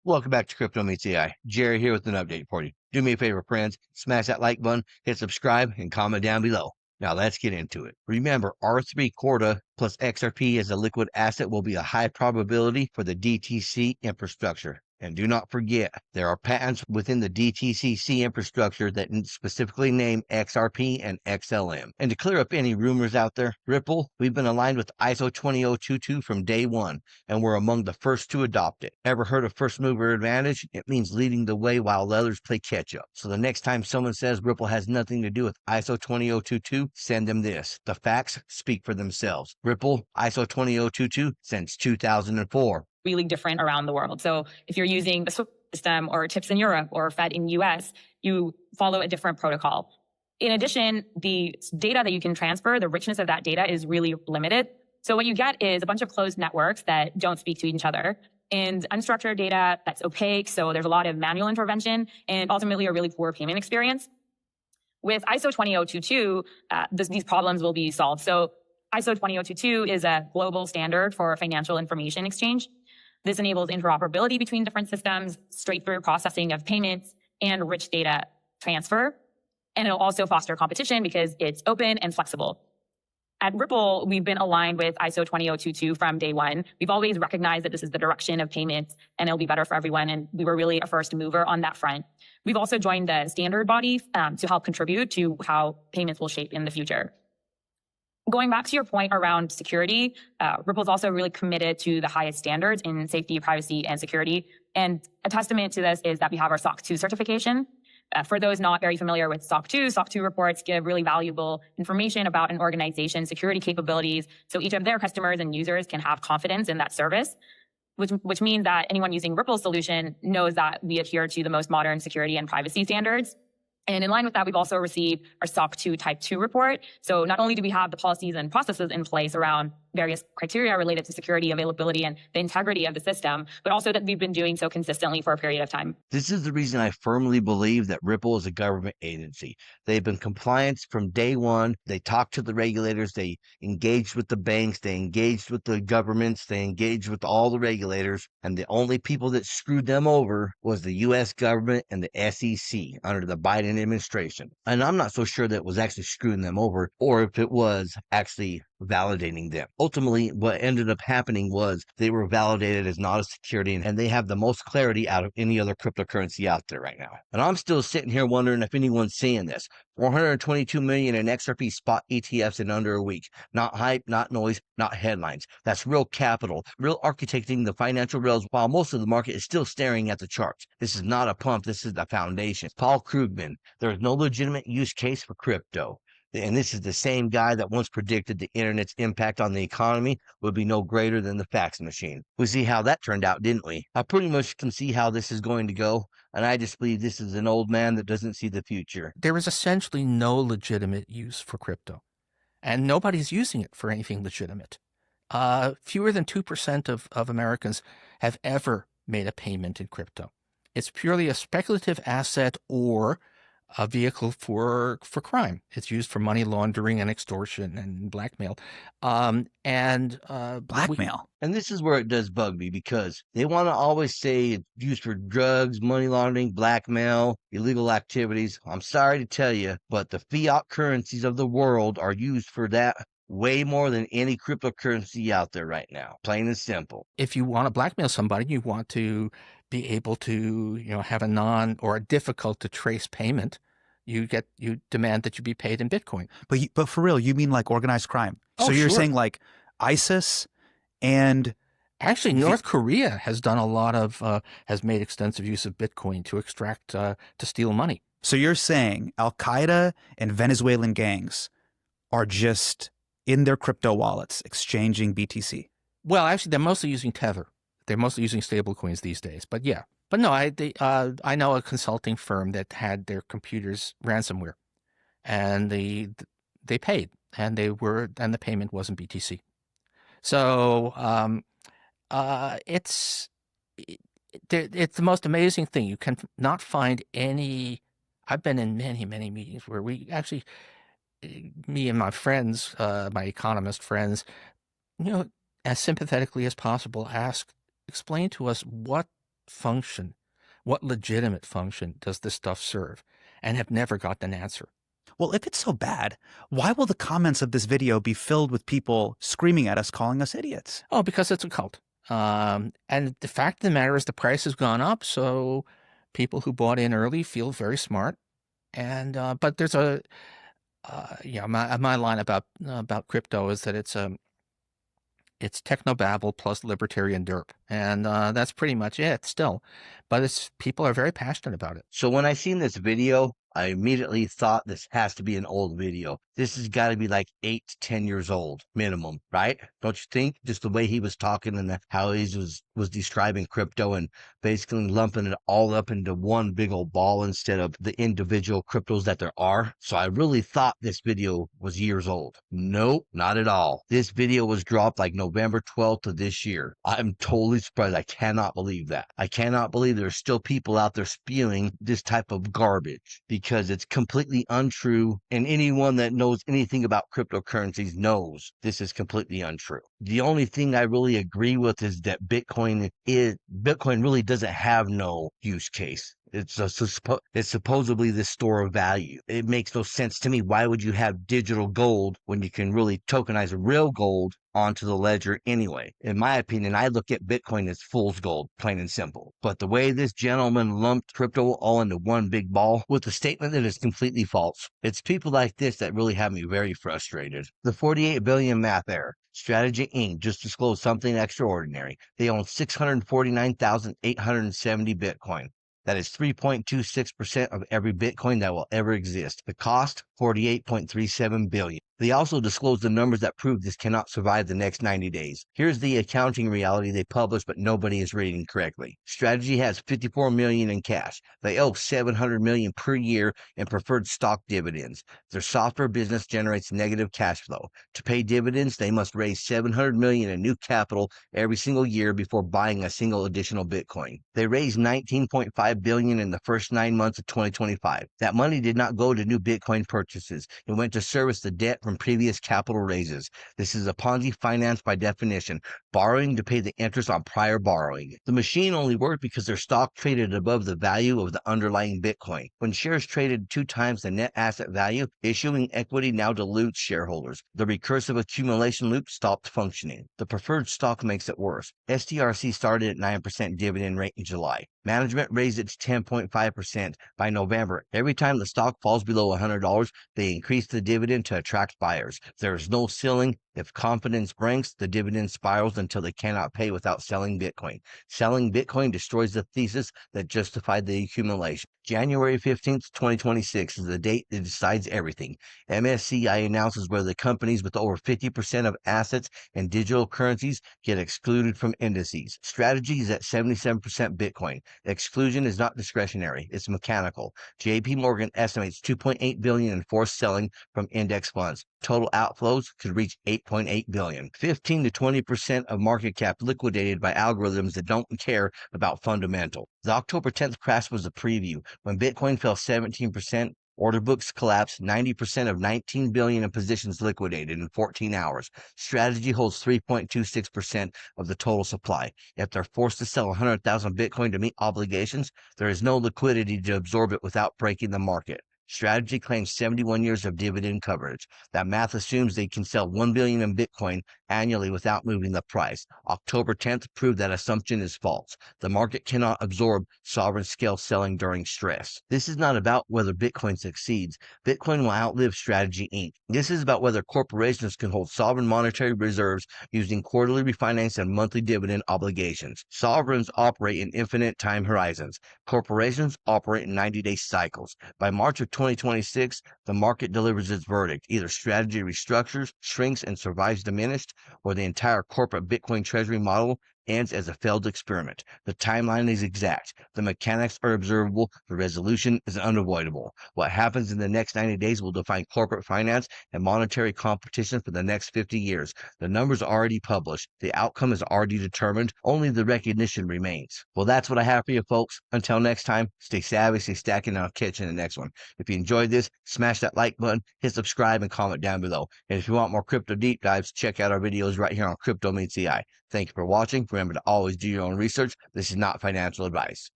Welcome back to Crypto Meets AI. Jerry here with an update for you. Do me a favor, friends. Smash that like button, hit subscribe, and comment down below. Now let's get into it. Remember, R3 Corda plus XRP as a liquid asset will be a high probability for the DTCC infrastructure. And do not forget, there are patents within the DTCC infrastructure that specifically name XRP and XLM. And to clear up any rumors out there, Ripple, we've been aligned with ISO 20022 from day one, and we're among the first to adopt it. Ever heard of first mover advantage? It means leading the way while others play catch up. So the next time someone says Ripple has nothing to do with ISO 20022, send them this. The facts speak for themselves. Ripple, ISO 20022 since 2004. Really different around the world. So if you're using the SWIFT system or TIPS in Europe or Fed in US, you follow a different protocol. In addition, the data that you can transfer, the richness of that data is really limited. So what you get is a bunch of closed networks that don't speak to each other and unstructured data that's opaque. So there's a lot of manual intervention and ultimately a really poor payment experience. With ISO 20022, these problems will be solved. So ISO 20022 is a global standard for financial information exchange. This enables interoperability between different systems, straight-through processing of payments, and rich data transfer. And it'll also foster competition because it's open and flexible. At Ripple, we've been aligned with ISO 20022 from day one. We've always recognized that this is the direction of payments and it'll be better for everyone. And we were really a first mover on that front. We've also joined the standard body to help contribute to how payments will shape in the future. Going back to your point around security, Ripple's also really committed to the highest standards in safety, privacy, and security. And a testament to this is that we have our SOC 2 certification. For those not very familiar with SOC 2 reports give really valuable information about an organization's security capabilities. So each of their customers and users can have confidence in that service, which means that anyone using Ripple's solution knows that we adhere to the most modern security and privacy standards. And in line with that, we've also received our SOC 2 Type 2 report. So not only do we have the policies and processes in place around various criteria related to security, availability, and the integrity of the system, but also that we've been doing so consistently for a period of time. This is the reason I firmly believe that Ripple is a government agency. They've been compliant from day one. They talked to the regulators. They engaged with the banks. They engaged with the governments. They engaged with all the regulators. And the only people that screwed them over was the U.S. government and the SEC under the Biden administration. And I'm not so sure that it was actually screwing them over or if it was actually validating them. Ultimately, what ended up happening was they were validated as not a security, and they have the most clarity out of any other cryptocurrency out there right now. And I'm still sitting here wondering if anyone's seeing this. 422 million in XRP spot ETFs in under a week. Not hype, not noise, not headlines. That's real capital, real architecting the financial rails while most of the market is still staring at the charts. This is not a pump. This is the foundation. Paul Krugman, there is no legitimate use case for crypto. And this is the same guy that once predicted the internet's impact on the economy would be no greater than the fax machine. We see how that turned out, didn't we? I pretty much can see how this is going to go, and I just believe this is an old man that doesn't see the future. There is essentially no legitimate use for crypto, and nobody's using it for anything legitimate. Fewer than 2% of Americans have ever made a payment in crypto. It's purely a speculative asset or a vehicle for crime. It's used for money laundering and extortion and blackmail. Blackmail. And this is where it does bug me because they want to always say it's used for drugs, money laundering, blackmail, illegal activities. I'm sorry to tell you, but the fiat currencies of the world are used for that way more than any cryptocurrency out there right now. Plain and simple. If you want to blackmail somebody, you want to be able to, have a non or a difficult to trace payment. You demand that you be paid in Bitcoin. But for real, you mean like organized crime? So you're saying like ISIS and actually North Korea has done a lot of has made extensive use of Bitcoin to extract to steal money. So you're saying Al Qaeda and Venezuelan gangs are just in their crypto wallets exchanging BTC? Well, actually, they're mostly using Tether. They're mostly using stable coins these days. But yeah. But no, I know a consulting firm that had their computers ransomware, and they paid, and the payment wasn't BTC. So it's the most amazing thing. You can not find any. I've been in many meetings where we actually, me and my friends, my economist friends, as sympathetically as possible, explain to us what function, what legitimate function does this stuff serve, and have never gotten an answer. Well, if it's so bad, why will the comments of this video be filled with people screaming at us, calling us idiots? Oh, because it's a cult. And the fact of the matter is the price has gone up, so people who bought in early feel very smart. And but there's a my line about crypto is that it's technobabble plus libertarian derp, and that's pretty much it still. But people are very passionate about it. So when I seen this video, I immediately thought this has to be an old video. This has got to be like 8 to 10 years old minimum, right? Don't you think? Just the way he was talking and how he was describing crypto and basically lumping it all up into one big old ball instead of the individual cryptos that there are. So I really thought this video was years old. Nope, not at all. This video was dropped like November 12th of this year. I'm totally surprised. I cannot believe that. I cannot believe there's still people out there spewing this type of garbage, because it's completely untrue, and anyone that knows anything about cryptocurrencies knows this is completely untrue. The only thing I really agree with is that Bitcoin really doesn't have no use case. It's supposedly the store of value. It makes no sense to me. Why would you have digital gold when you can really tokenize real gold onto the ledger anyway? In my opinion, I look at Bitcoin as fool's gold, plain and simple. But the way this gentleman lumped crypto all into one big ball with a statement that is completely false, it's people like this that really have me very frustrated. The 48 billion math error. Strategy Inc. just disclosed something extraordinary. They own 649,870 Bitcoin. That is 3.26% of every Bitcoin that will ever exist. The cost, $48.37 billion. They also disclosed the numbers that prove this cannot survive the next 90 days. Here's the accounting reality they published, but nobody is reading correctly. Strategy has $54 million in cash. They owe $700 million per year in preferred stock dividends. Their software business generates negative cash flow. To pay dividends, they must raise $700 million in new capital every single year before buying a single additional Bitcoin. They raised $19.5 billion in the first 9 months of 2025. That money did not go to new Bitcoin purchases. It went to service the debt from previous capital raises. This is a Ponzi finance by definition, borrowing to pay the interest on prior borrowing. The machine only worked because their stock traded above the value of the underlying Bitcoin. When shares traded 2 times the net asset value, issuing equity now dilutes shareholders. The recursive accumulation loop stopped functioning. The preferred stock makes it worse. STRC started at 9% dividend rate in July. Management raised it to 10.5% by November. Every time the stock falls below $100, they increase the dividend to attract buyers. There is no ceiling. If confidence breaks, the dividend spirals until they cannot pay without selling Bitcoin. Selling Bitcoin destroys the thesis that justified the accumulation. January 15th, 2026 is the date that decides everything. MSCI announces whether the companies with over 50% of assets in digital currencies get excluded from indices. Strategy is at 77% Bitcoin. Exclusion is not discretionary, it's mechanical. JP Morgan estimates $2.8 billion in forced selling from index funds. Total outflows could reach $8.8 billion. 15 to 20% of market cap liquidated by algorithms that don't care about fundamental. The October 10th crash was a preview. When Bitcoin fell 17%, order books collapsed, 90% of 19 billion in positions liquidated in 14 hours. Strategy holds 3.26% of the total supply. If they're forced to sell 100,000 Bitcoin to meet obligations, there is no liquidity to absorb it without breaking the market. Strategy claims 71 years of dividend coverage. That math assumes they can sell 1 billion in Bitcoin annually without moving the price. October 10th proved that assumption is false. The market cannot absorb sovereign scale selling during stress. This is not about whether Bitcoin succeeds. Bitcoin will outlive Strategy Inc. This is about whether corporations can hold sovereign monetary reserves using quarterly refinance and monthly dividend obligations. Sovereigns operate in infinite time horizons. Corporations operate in 90-day cycles. By March of 2026, the market delivers its verdict. Either Strategy restructures, shrinks, and survives diminished, or the entire corporate Bitcoin treasury model ends as a failed experiment. The timeline is exact. The mechanics are observable. The resolution is unavoidable. What happens in the next 90 days will define corporate finance and monetary competition for the next 50 years. The numbers are already published. The outcome is already determined. Only the recognition remains. Well, that's what I have for you, folks. Until next time, stay savvy, stay stacking, and I'll catch you in the next one. If you enjoyed this, smash that like button, hit subscribe, and comment down below. And if you want more crypto deep dives, check out our videos right here on Crypto Meets AI. Thank you for watching. Remember to always do your own research. This is not financial advice.